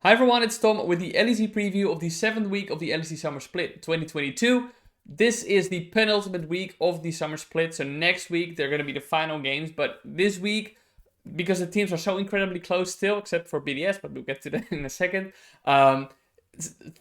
Hi everyone, it's Tom with the LEC preview of the 7th week of the LEC Summer Split 2022. This is the penultimate week of the Summer Split, so next week they're going to be the final games, but this week, because the teams are so incredibly close still, except for BDS, but we'll get to that in a second,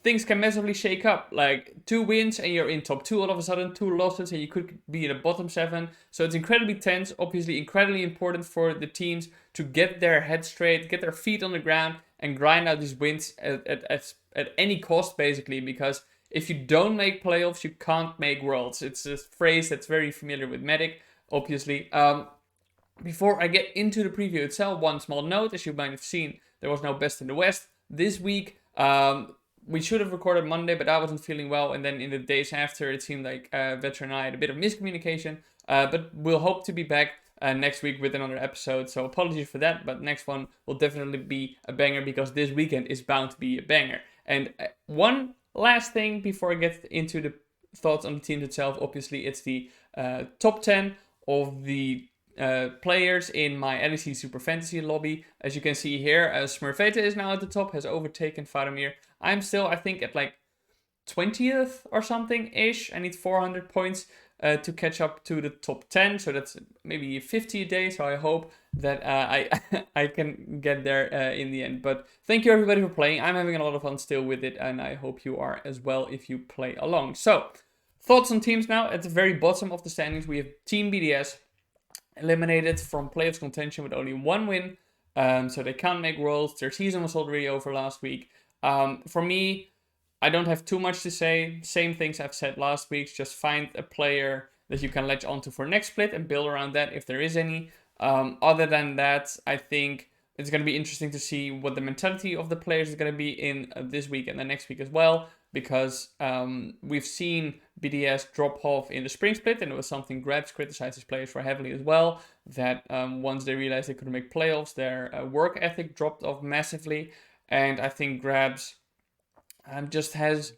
things can massively shake up. Like 2 wins and you're in top 2 all of a sudden, 2 losses and you could be in the bottom 7. So it's incredibly tense, obviously incredibly important for the teams to get their head straight, get their feet on the ground and grind out these wins at any cost basically, because if you don't make playoffs, you can't make worlds. It's a phrase that's very familiar with Medic, obviously. Before I get into the preview itself, one small note. As you might have seen, there was no best in the West this week. We should have recorded Monday, but I wasn't feeling well. And then in the days after, it seemed like Veteran and I had a bit of miscommunication. But we'll hope to be back next week with another episode. So apologies for that. But next one will definitely be a banger because this weekend is bound to be a banger. And one last thing before I get into the thoughts on the team itself. Obviously, it's the top 10 of the players in my LEC Super Fantasy lobby. As you can see here, Smurfeta is now at the top, has overtaken Faramir. I'm still, I think, at like 20th or something-ish. I need 400 points to catch up to the top 10, so that's maybe 50 a day, so I hope that I can get there in the end. But thank you everybody for playing. I'm having a lot of fun still with it, and I hope you are as well if you play along. So, thoughts on teams now. At the very bottom of the standings, we have Team BDS, eliminated from playoffs contention with only 1 win, so they can't make worlds. Their season was already over last week. For me, I don't have too much to say. Same things I've said last week. Just find a player that you can latch onto for next split and build around that if there is any. Other than that, I think it's going to be interesting to see what the mentality of the players is going to be in this week and the next week as well. Because we've seen BDS drop off in the spring split, and it was something Grabs criticized his players for heavily as well. That once they realized they couldn't make playoffs, their work ethic dropped off massively. And I think Grabs just has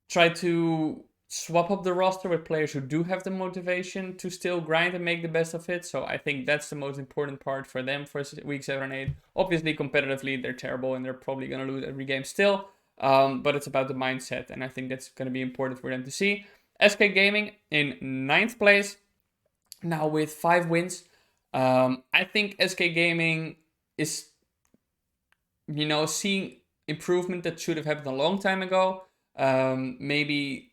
tried to swap up the roster with players who do have the motivation to still grind and make the best of it. So I think that's the most important part for them for week 7 and 8. Obviously, competitively, they're terrible and they're probably going to lose every game still. But it's about the mindset, and I think that's going to be important for them to see. SK Gaming in 9th place, now with 5 wins. I think SK Gaming is, seeing improvement that should have happened a long time ago. Maybe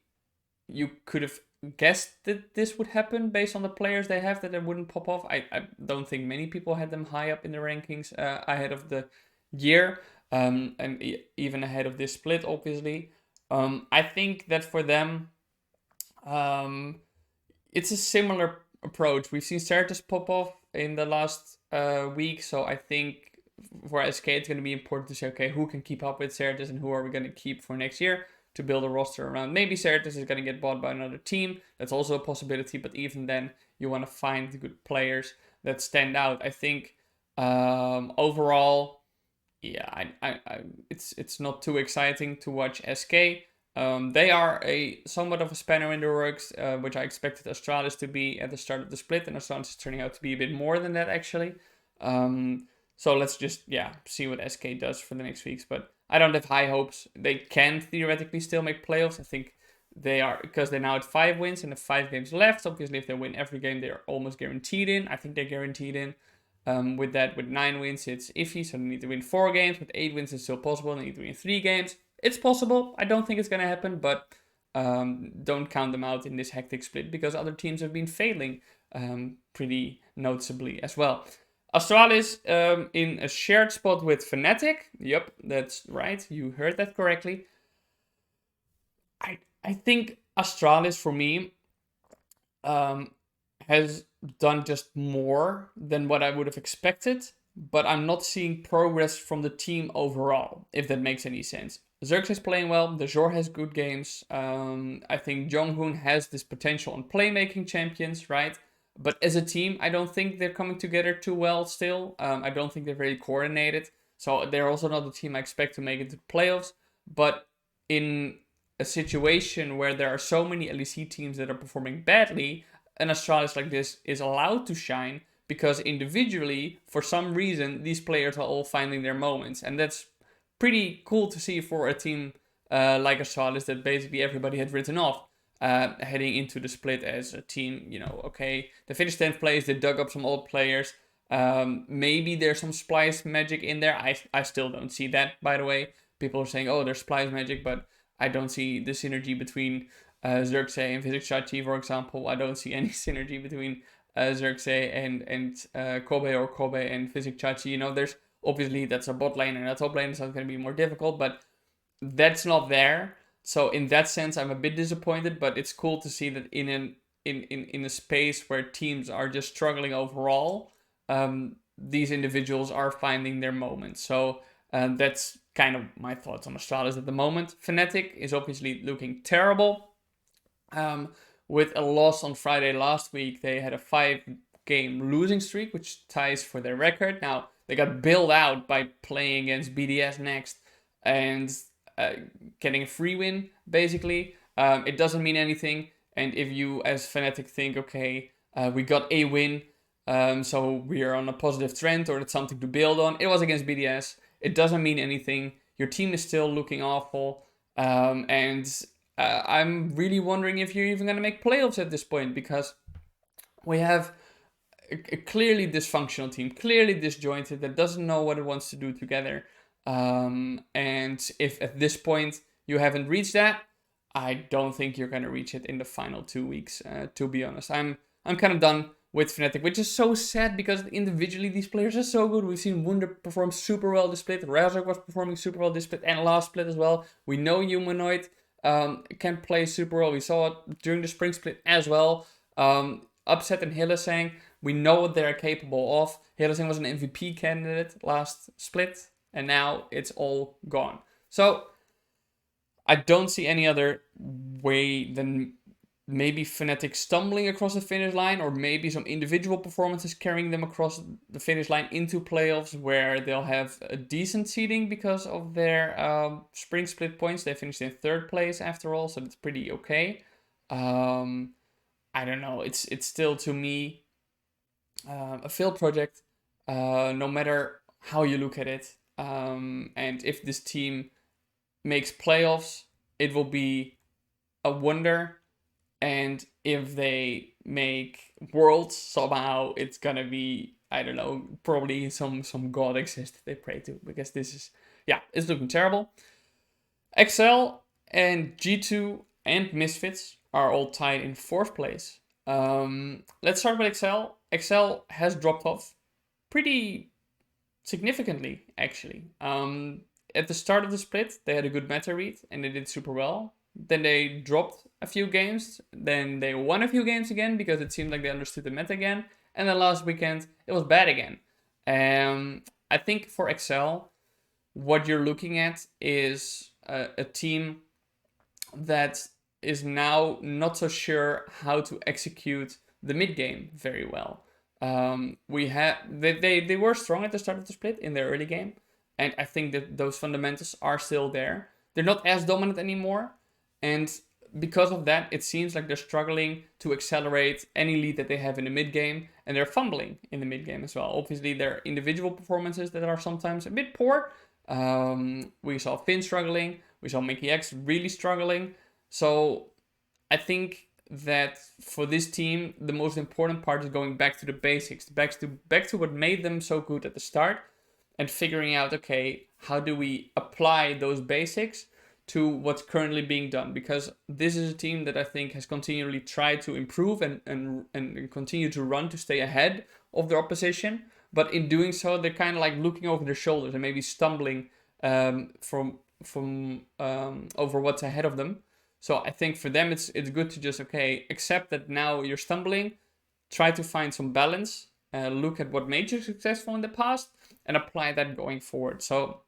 you could have guessed that this would happen based on the players they have, that it wouldn't pop off. I don't think many people had them high up in the rankings ahead of the year. And even ahead of this split, obviously. I think that for them, it's a similar approach. We've seen Certus pop off in the last week, so I think for SK it's going to be important to say, okay, who can keep up with Certus and who are we going to keep for next year to build a roster around. Maybe Certus is going to get bought by another team. That's also a possibility, but even then, you want to find the good players that stand out. I think overall, yeah, it's not too exciting to watch SK. They are somewhat of a spanner in the works, which I expected Astralis to be at the start of the split, and Astralis is turning out to be a bit more than that, actually. So let's just, see what SK does for the next weeks, but I don't have high hopes. They can theoretically still make playoffs. I think they are, because they're now at 5 wins and have 5 games left. Obviously, if they win every game, they're almost guaranteed in. I think they're guaranteed in. With 9 wins, it's iffy, so they need to win 4 games. With 8 wins, it's still possible. They need to win 3 games. It's possible. I don't think it's going to happen, but don't count them out in this hectic split because other teams have been failing pretty noticeably as well. Astralis in a shared spot with Fnatic. Yep, that's right. You heard that correctly. I think Astralis, for me, has done just more than what I would have expected, but I'm not seeing progress from the team overall, if that makes any sense. Zerx is playing well, Dejor has good games, I think Jonghoon has this potential on playmaking champions, right? But as a team, I don't think they're coming together too well still. I don't think they're very coordinated, so they're also not the team I expect to make it to the playoffs. But in a situation where there are so many LEC teams that are performing badly, an Astralis like this is allowed to shine because individually, for some reason, these players are all finding their moments. And that's pretty cool to see for a team like Astralis that basically everybody had written off heading into the split as a team. Okay, they finished 10th place, they dug up some old players. Maybe there's some splice magic in there. I still don't see that, by the way. People are saying, oh, there's splice magic, but I don't see the synergy between Xerxes and Physics Chachi, for example. I don't see any synergy between Xerxes and Kobe, or Kobe and Physics Chachi. There's obviously that's a bot lane and a top lane, so it's going to be more difficult, but that's not there. So in that sense, I'm a bit disappointed, but it's cool to see that in a space where teams are just struggling overall, these individuals are finding their moment. So that's kind of my thoughts on Astralis at the moment. Fnatic is obviously looking terrible. With a loss on Friday last week, they had a 5-game losing streak, which ties for their record. Now, they got bailed out by playing against BDS next and getting a free win, basically. It doesn't mean anything. And if you, as Fnatic, think, okay, we got a win, so we are on a positive trend, or it's something to build on. It was against BDS. It doesn't mean anything. Your team is still looking awful. And I'm really wondering if you're even going to make playoffs at this point, because we have a clearly dysfunctional team, clearly disjointed, that doesn't know what it wants to do together. And if at this point you haven't reached that, I don't think you're going to reach it in the final 2 weeks, to be honest. I'm kind of done with Fnatic, which is so sad because individually these players are so good. We've seen Wunder perform super well this split. Razork was performing super well this split and last split as well. We know Humanoid can play super well. We saw it during the spring split as well. Upset and Hylissang, we know what they're capable of. Hylissang was an MVP candidate last split, and now it's all gone. So I don't see any other way than maybe Fnatic stumbling across the finish line, or maybe some individual performances carrying them across the finish line into playoffs, where they'll have a decent seeding because of their spring split points. They finished in 3rd place after all, so that's pretty okay. I don't know. It's still, to me, a failed project, no matter how you look at it. And if this team makes playoffs, it will be a wonder. And if they make worlds somehow, it's gonna be, I don't know, probably some god exists they pray to, because this is, it's looking terrible. XL and G2 and Misfits are all tied in 4th place. Let's start with XL. XL has dropped off pretty significantly, actually. At the start of the split, they had a good meta read and they did super well. Then they dropped a few games. Then they won a few games again because it seemed like they understood the meta again. And then last weekend, it was bad again. I think for XL, what you're looking at is a team that is now not so sure how to execute the mid game very well. They were strong at the start of the split in their early game, and I think that those fundamentals are still there. They're not as dominant anymore, and because of that, it seems like they're struggling to accelerate any lead that they have in the mid game, and they're fumbling in the mid game as well. Obviously, there are individual performances that are sometimes a bit poor. We saw Finn struggling, we saw Mickey X really struggling. So I think that for this team, the most important part is going back to the basics, back to what made them so good at the start, and figuring out, okay, how do we apply those basics to what's currently being done? Because this is a team that I think has continually tried to improve and continue to run to stay ahead of their opposition. But in doing so, they're kind of like looking over their shoulders and maybe stumbling from over what's ahead of them. So I think for them, it's good to just, accept that now you're stumbling, try to find some balance, look at what made you successful in the past, and apply that going forward. So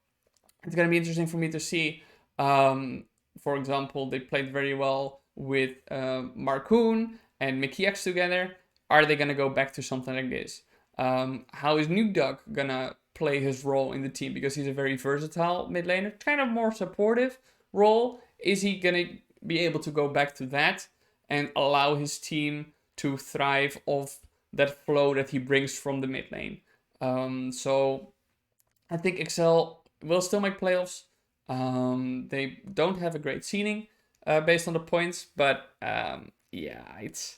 it's going to be interesting for me to see. For example, they played very well with Marcoon and Mickey X together. Are they going to go back to something like this? How is Nuke Dog going to play his role in the team? Because he's a very versatile mid laner, kind of more supportive role. Is he going to be able to go back to that and allow his team to thrive off that flow that he brings from the mid lane? So I think XL will still make playoffs. They don't have a great seeding based on the points, but yeah, it's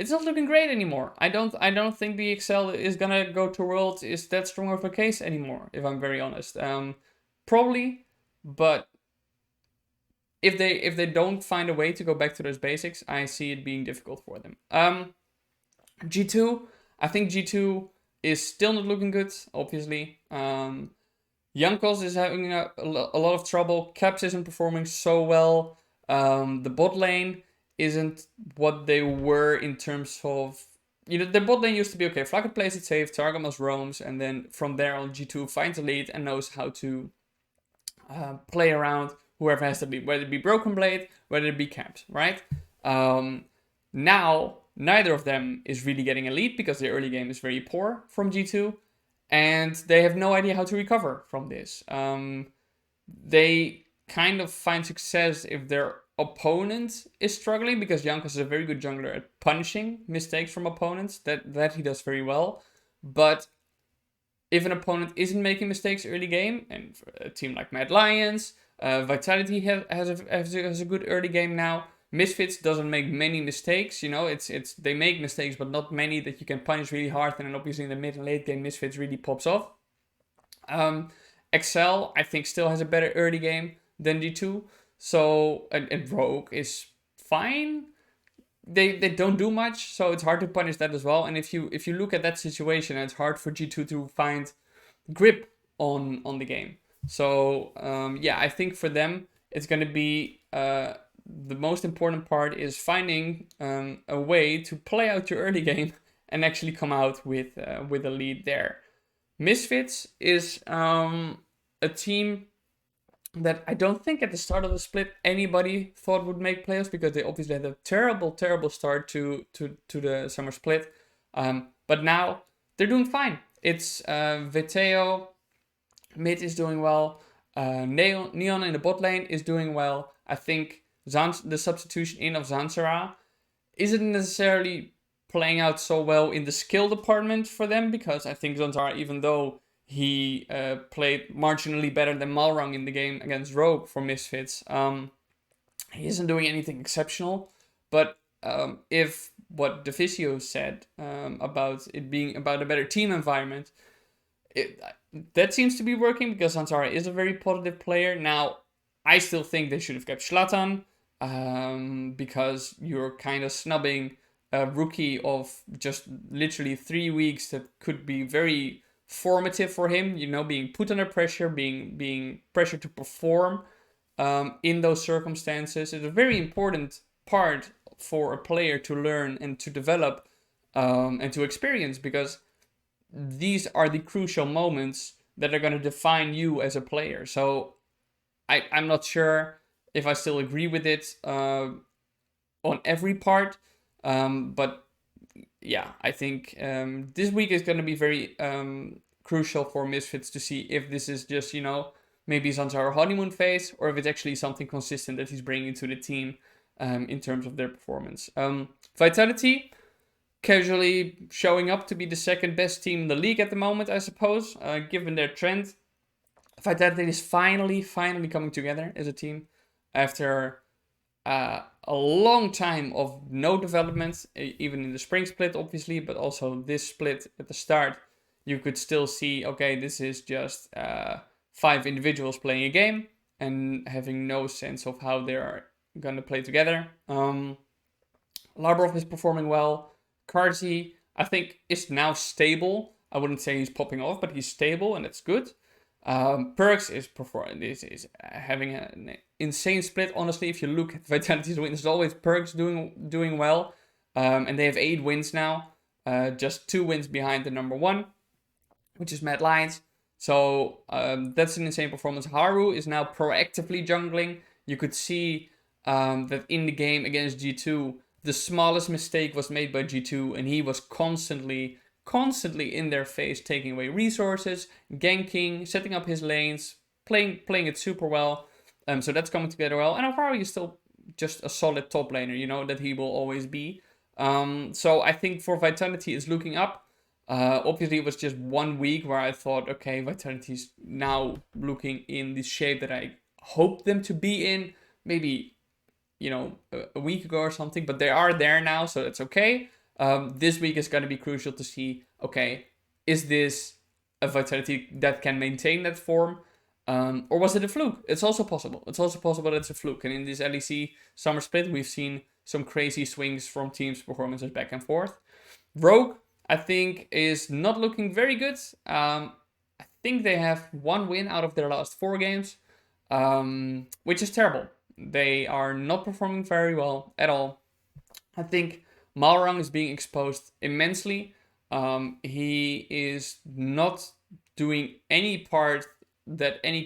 not looking great anymore. I don't think the Excel is gonna go to Worlds is that strong of a case anymore, if I'm very honest. Probably, but if they don't find a way to go back to those basics, I see it being difficult for them. G2, I think G2 is still not looking good, obviously. Jankos is having a lot of trouble. Caps isn't performing so well. The bot lane isn't what they were in terms of... the bot lane used to be okay. Flacket plays it safe, Targamas roams, and then from there on G2 finds a lead and knows how to play around whoever has the lead. Whether it be Broken Blade, whether it be Caps, right? Now, neither of them is really getting a lead because their early game is very poor from G2. And they have no idea how to recover from this. They kind of find success if their opponent is struggling, because Jankos is a very good jungler at punishing mistakes from opponents. That he does very well. But if an opponent isn't making mistakes early game, and a team like Mad Lions, Vitality has a good early game now. Misfits doesn't make many mistakes, it's they make mistakes, but not many that you can punish really hard, and then obviously in the mid and late game, Misfits really pops off. Excel, I think, still has a better early game than G2, so, and Rogue is fine. They don't do much, so it's hard to punish that as well, and if you look at that situation, it's hard for G2 to find grip on the game. So, yeah, I think for them, it's going to be... the most important part is finding a way to play out your early game and actually come out with a lead there. Misfits is a team that I don't think at the start of the split anybody thought would make playoffs, because they obviously had a terrible start to the summer split. But now they're doing fine. It's Veteo mid is doing well. Neon in the bot lane is doing well. I think the substitution in of Zansara isn't necessarily playing out so well in the skill department for them, because I think Zansara, even though he played marginally better than Malrang in the game against Rogue for Misfits, he isn't doing anything exceptional. But if what Devisio said about it being about a better team environment, that seems to be working, because Zansara is a very positive player. Now, I still think they should have kept Zlatan, because you're kind of snubbing a rookie of just literally 3 weeks that could be very formative for him, being put under pressure, being pressured to perform in those circumstances. It's a very important part for a player to learn and to develop and to experience, because these are the crucial moments that are going to define you as a player. So I'm not sure if I still agree with it on every part. But yeah, I think this week is going to be very crucial for Misfits to see if this is just, maybe Zansara honeymoon phase, or if it's actually something consistent that he's bringing to the team in terms of their performance. Vitality, casually showing up to be the second best team in the league at the moment, I suppose, given their trend. Vitality is finally coming together as a team after a long time of no development, even in the spring split, obviously, but also this split at the start. You could still see, okay, this is just 5 individuals playing a game and having no sense of how they are going to play together. Labrov is performing well. Karzi, I think, is now stable. I wouldn't say he's popping off, but he's stable, and that's good. Perks is having an insane split. Honestly, if you look at Vitality's wins, there's always Perks doing well, and they have 8 wins now, just 2 wins behind the number 1, which is Mad Lions. So that's an insane performance. Haru is now proactively jungling. You could see that in the game against G2, the smallest mistake was made by G2, and he was constantly in their face, taking away resources, ganking, setting up his lanes, playing it super well. So that's coming together well. And Haru is still just a solid top laner, that he will always be. So I think for Vitality, it's looking up. Obviously, it was just 1 week where I thought, okay, Vitality's now looking in the shape that I hoped them to be in. Maybe, a week ago or something, but they are there now, so that's okay. This week is going to be crucial to see, okay, is this a Vitality that can maintain that form? Or was it a fluke? It's also possible. It's also possible that it's a fluke. And in this LEC summer split, we've seen some crazy swings from teams' performances back and forth. Rogue, I think, is not looking very good. I think they have 1 win out of their last 4 games, which is terrible. They are not performing very well at all. I think Malrang is being exposed immensely. He is not doing any part that any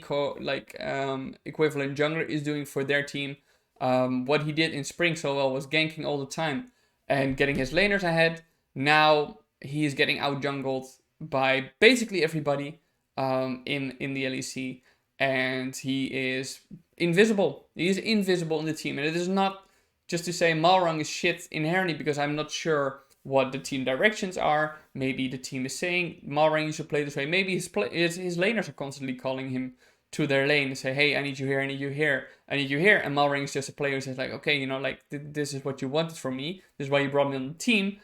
equivalent jungler is doing for their team. What he did in spring so well was ganking all the time and getting his laners ahead. Now he is getting out jungled by basically everybody in the LEC, and he is invisible. He is invisible in the team, and it is not just to say Malrang is shit inherently, because I'm not sure what the team directions are. Maybe the team is saying, Malrang, you should play this way. Maybe his laners are constantly calling him to their lane and say, hey, I need you here, I need you here, I need you here. And Malrang is just a player who says like, okay, this is what you wanted from me. This is why you brought me on the team.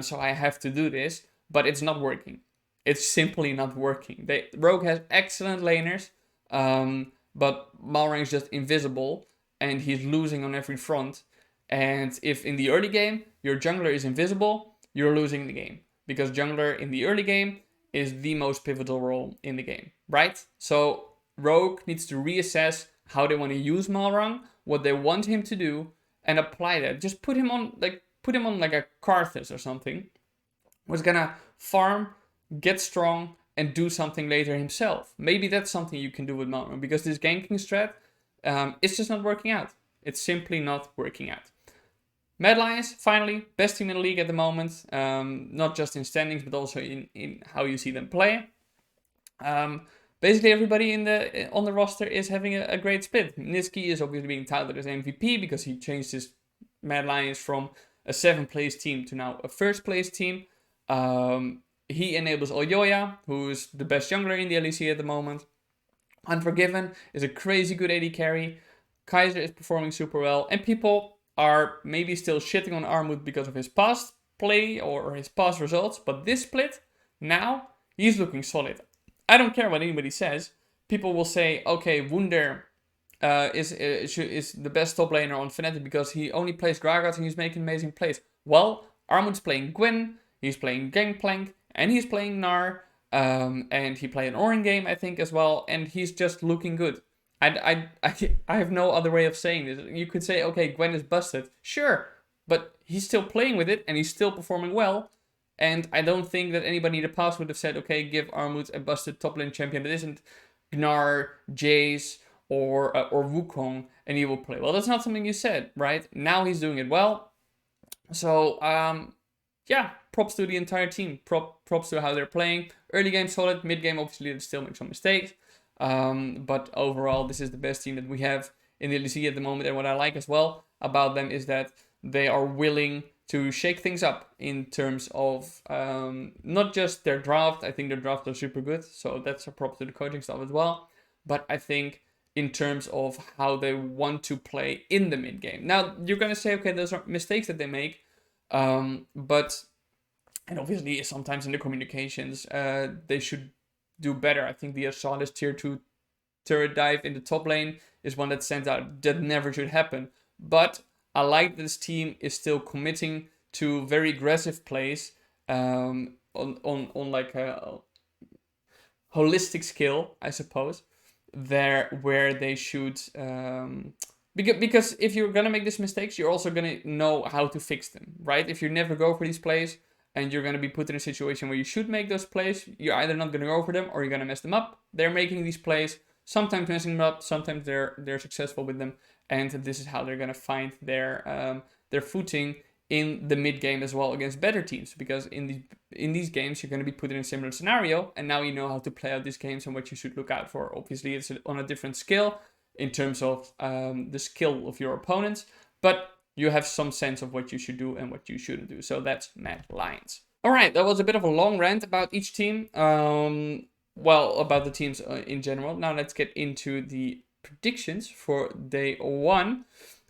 So I have to do this, but it's not working. It's simply not working. Rogue has excellent laners, but Malrang is just invisible, and he's losing on every front. And if in the early game your jungler is invisible, you're losing the game, because jungler in the early game is the most pivotal role in the game, right? So Rogue needs to reassess how they want to use Malrang, what they want him to do, and apply that. Just put him on like a Karthus or something, who's gonna farm, get strong, and do something later himself. Maybe that's something you can do with Malrang, because this ganking strat, it's just not working out. It's simply not working out. Mad Lions, finally, best team in the league at the moment. Not just in standings, but also in how you see them play. Basically, everybody on the roster is having a great split. Niski is obviously being touted as MVP because he changed his Mad Lions from a 7th place team to now a 1st place team. He enables Oyoya, who is the best jungler in the LEC at the moment. Unforgiven is a crazy good AD carry. Kaiser is performing super well, and people are maybe still shitting on Armut because of his past play or his past results, but this split, now, he's looking solid. I don't care what anybody says. People will say, okay, Wunder is the best top laner on Fnatic because he only plays Gragas and he's making amazing plays. Well, Armut's playing Gwen, he's playing Gangplank, and he's playing Gnar, and he played an Orin game, I think, as well, and he's just looking good. I have no other way of saying this. You could say, okay, Gwen is busted. Sure, but he's still playing with it, and he's still performing well. And I don't think that anybody in the past would have said, okay, give Armut a busted top lane champion that isn't Gnar, Jace, or Wukong, and he will play. Well, that's not something you said, right? Now he's doing it well. So, yeah, props to the entire team. Props to how they're playing. Early game solid, mid game obviously they still make some mistakes. But overall, this is the best team that we have in the LEC at the moment. And what I like as well about them is that they are willing to shake things up in terms of not just their draft. I think their drafts are super good, so that's a prop to the coaching staff as well. But I think in terms of how they want to play in the mid game. Now, you're going to say, okay, those are mistakes that they make. But, and obviously sometimes in the communications, they should do better. I think the Astralis tier 2 turret dive in the top lane is one that stands out. That never should happen. But I like that this team is still committing to very aggressive plays on like a holistic skill, I suppose. Where they should because if you're gonna make these mistakes, you're also gonna know how to fix them, right? If you never go for these plays and you're gonna be put in a situation where you should make those plays, you're either not gonna go for them or you're gonna mess them up. They're making these plays, sometimes messing them up, sometimes they're successful with them, and this is how they're gonna find their footing in the mid game as well against better teams, because in these games you're going to be put in a similar scenario, and now you know how to play out these games and what you should look out for. Obviously, it's on a different scale in terms of the skill of your opponents, but you have some sense of what you should do and what you shouldn't do. So that's Mad Lions. All right, that was a bit of a long rant about each team. Well, about the teams in general. Now let's get into the predictions for day one.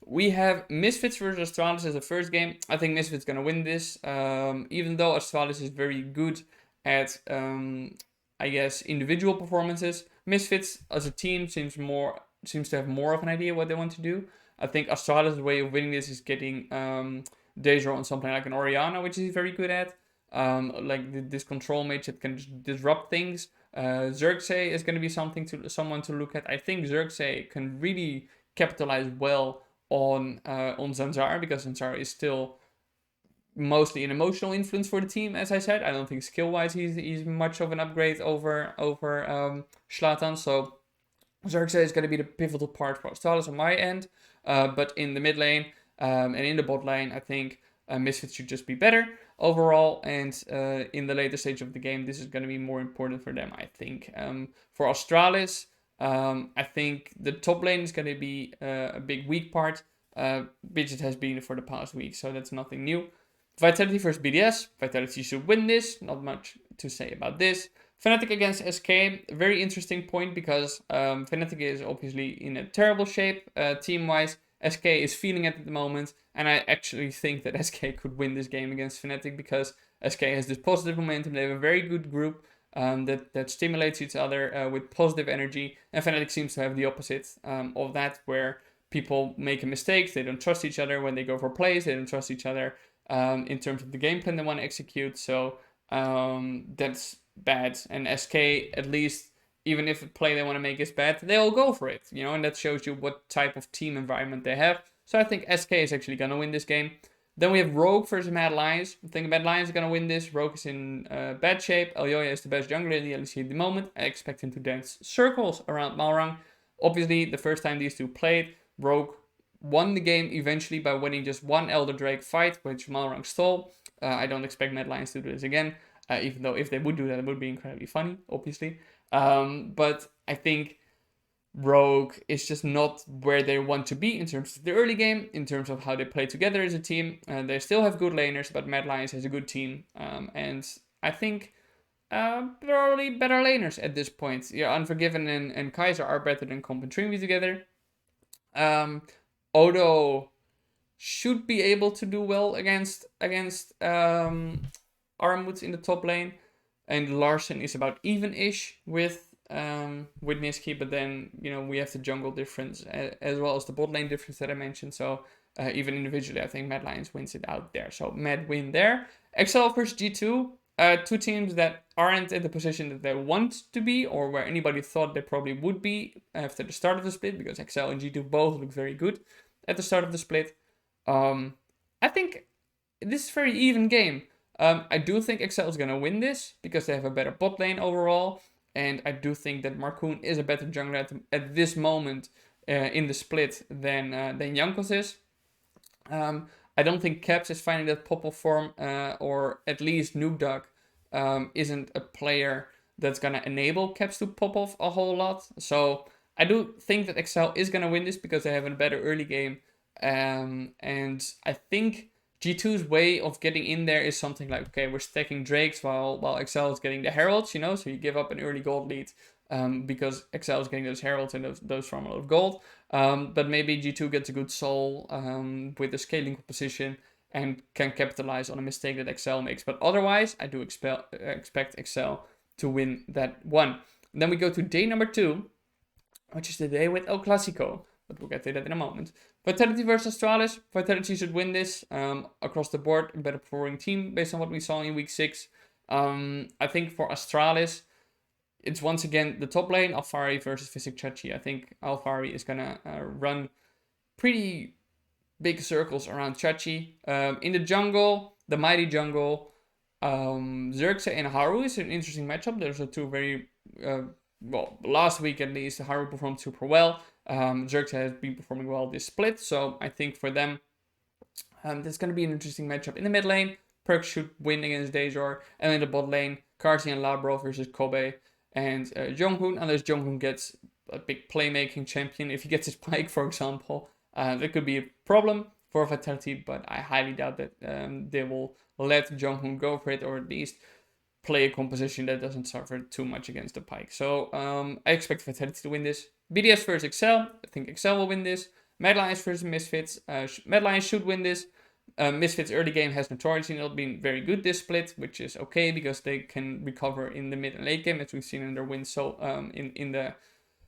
We have Misfits versus Astralis as the first game. I think Misfits gonna win this. Even though Astralis is very good at, I guess, individual performances, Misfits as a team seems to have more of an idea what they want to do. I think Astralis' way of winning this is getting Deja on something like an Oriana, which he's very good at. Like this control mage that can disrupt things. Xerxes is going to be someone to look at. I think Xerxes can really capitalize well on Zanzar, because Zanzar is still mostly an emotional influence for the team. As I said, I don't think skill wise he's much of an upgrade over Zlatan. So Xerxes is going to be the pivotal part for Astralis on my end. But in the mid lane and in the bot lane, I think Misfits should just be better overall. And in the later stage of the game, this is going to be more important for them, I think. For Astralis, I think the top lane is going to be a big weak part, which it has been for the past week. So that's nothing new. Vitality versus BDS. Vitality should win this. Not much to say about this. Fnatic against SK, very interesting point, because Fnatic is obviously in a terrible shape team-wise. SK is feeling it at the moment, and I actually think that SK could win this game against Fnatic, because SK has this positive momentum. They have a very good group that stimulates each other with positive energy, and Fnatic seems to have the opposite of that, where people make mistakes, they don't trust each other when they go for plays, they don't trust each other in terms of the game plan they want to execute. So that's bad. And SK, at least, even if the play they want to make is bad, they'll go for it, and that shows you what type of team environment they have. So I think SK is actually going to win this game. Then we have Rogue versus Mad Lions. I think Mad Lions is going to win this. Rogue is in bad shape. Elyoya is the best jungler in the LEC at the moment. I expect him to dance circles around Malrang. Obviously, the first time these two played, Rogue won the game eventually by winning just one Elder Drake fight, which Malrang stole. I don't expect Mad Lions to do this again. Even though if they would do that, it would be incredibly funny, obviously. But I think Rogue is just not where they want to be in terms of the early game, in terms of how they play together as a team. They still have good laners, but Mad Lions has a good team. And I think probably better laners at this point. Yeah, Unforgiven and Kaiser are better than Comp and Trinity together. Odo should be able to do well against Armut in the top lane, and Larsen is about even-ish with Niski, but then we have the jungle difference as well as the bot lane difference that I mentioned. So even individually, I think Mad Lions wins it out there. So Mad win there. XL versus G2, two teams that aren't in the position that they want to be, or where anybody thought they probably would be after the start of the split, because XL and G2 both look very good at the start of the split. I think this is a very even game. I do think XL is going to win this because they have a better bot lane overall. And I do think that Markoon is a better jungler at this moment in the split than Jankos is. I don't think Caps is finding that pop-off form, or at least Noobdog isn't a player that's going to enable Caps to pop off a whole lot. So I do think that XL is going to win this because they have a better early game. And I think G2's way of getting in there is something like, okay, we're stacking Drakes while XL is getting the Heralds, so you give up an early gold lead because XL is getting those Heralds and those from a lot of gold. But maybe G2 gets a good soul with the scaling position and can capitalize on a mistake that XL makes. But otherwise, I do expect XL to win that one. And then we go to day number 2, which is the day with El Clasico. But we'll get to that in a moment. Vitality versus Astralis. Vitality should win this across the board. A better performing team based on what we saw in week 6. I think for Astralis, it's once again the top lane, Alfari versus Physic Chachi. I think Alfari is going to run pretty big circles around Chachi. In the jungle, the mighty jungle, Xerxes and Haru is an interesting matchup. Those are two very... last week at least, Haru performed super well. Xerxes has been performing well this split, so I think for them, there's going to be an interesting matchup. In the mid lane, Perk should win against Dejor, and in the bot lane, Karsi and Labro versus Kobe and Jonghoon, unless Jonghoon gets a big playmaking champion. If he gets his Pike, for example, that could be a problem for Vitality, but I highly doubt that they will let Jonghoon go for it, or at least play a composition that doesn't suffer too much against the Pyke. So I expect Vitality to win this. BDS versus Excel. I think Excel will win this. Mad Lions versus Misfits. Mad Lions should win this. Misfits early game has notoriously not been very good this split, which is okay because they can recover in the mid and late game, as we've seen in their wins in the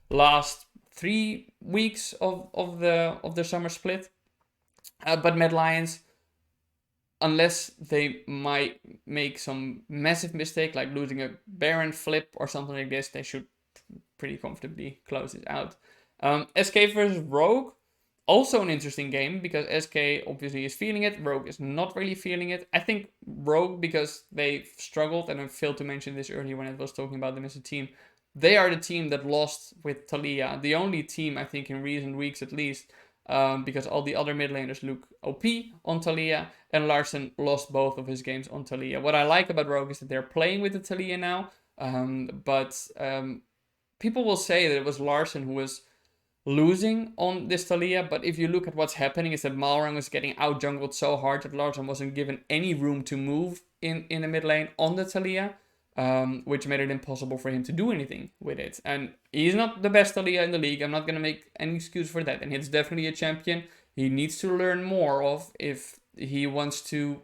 last 3 weeks of the summer split. But Mad Lions, unless they might make some massive mistake, like losing a Baron flip or something like this, they should pretty comfortably close it out. SK versus Rogue. Also an interesting game because SK obviously is feeling it. Rogue is not really feeling it. I think Rogue, because they struggled, and I failed to mention this earlier when I was talking about them as a team, they are the team that lost with Taliyah. The only team, I think, in recent weeks at least, because all the other mid laners look OP on Taliyah, and Larsen lost both of his games on Taliyah. What I like about Rogue is that they're playing with the Taliyah now, but people will say that it was Larsen who was losing on this Taliyah, but if you look at what's happening is that Malrang was getting out jungled so hard that Larsen wasn't given any room to move in the mid lane on the Taliyah, which made it impossible for him to do anything with it. And he's not the best Taliyah in the league. I'm not going to make any excuse for that. And it's definitely a champion he needs to learn more of if he wants to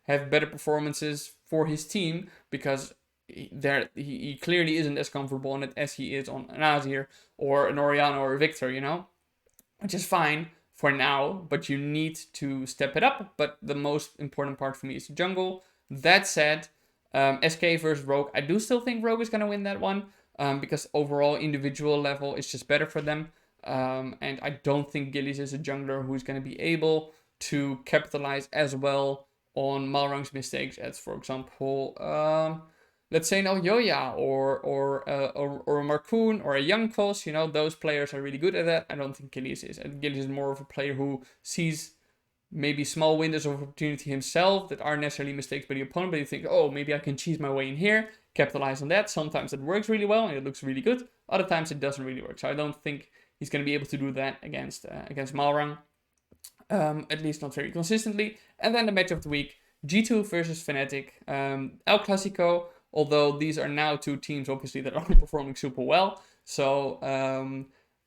have better performances for his team, because he clearly isn't as comfortable on it as he is on an Azir or an Orianna or a Victor, you know? Which is fine for now, but you need to step it up. But the most important part for me is the jungle. That said, SK versus Rogue, I do still think Rogue is going to win that one, because overall individual level is just better for them. And I don't think Gillies is a jungler who's going to be able to capitalize as well on Malrang's mistakes as, for example, let's say now Yoya or a Marcoon or a Youngkos. You know, those players are really good at that. I don't think Gillies is. And Gillies is more of a player who sees maybe small windows of opportunity himself that aren't necessarily mistakes by the opponent, but you think, oh, maybe I can cheese my way in here, capitalize on that. Sometimes it works really well and it looks really good. Other times it doesn't really work. So I don't think he's going to be able to do that against Malrang. At least not very consistently. And then the match of the week, G2 versus Fnatic. El Clasico, although these are now two teams, obviously, that aren't performing super well. So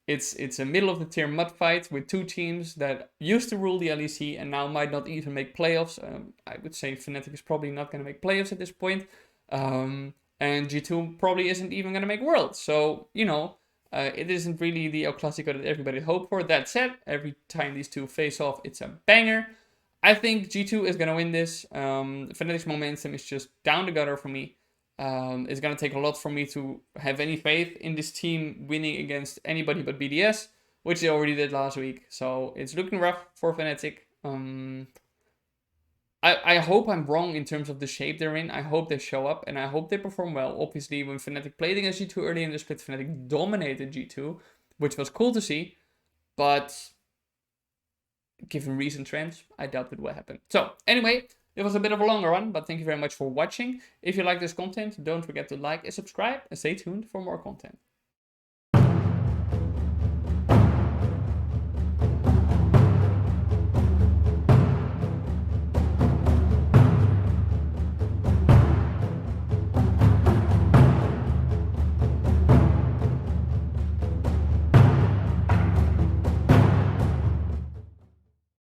it's a middle of the tier mud fight with two teams that used to rule the LEC and now might not even make playoffs. I would say Fnatic is probably not going to make playoffs at this point. And G2 probably isn't even going to make Worlds. So, you know, it isn't really the El Clasico that everybody hoped for. That said, every time these two face off, it's a banger. I think G2 is going to win this. Fnatic's momentum is just down the gutter for me. It's going to take a lot for me to have any faith in this team winning against anybody but BDS, which they already did last week. So it's looking rough for Fnatic. I hope I'm wrong in terms of the shape they're in. I hope they show up and I hope they perform well. Obviously, when Fnatic played against G2 early in the split, Fnatic dominated G2, which was cool to see. But given recent trends, I doubt it will happen. So anyway, it was a bit of a longer one, but thank you very much for watching. If you like this content, don't forget to like and subscribe and stay tuned for more content.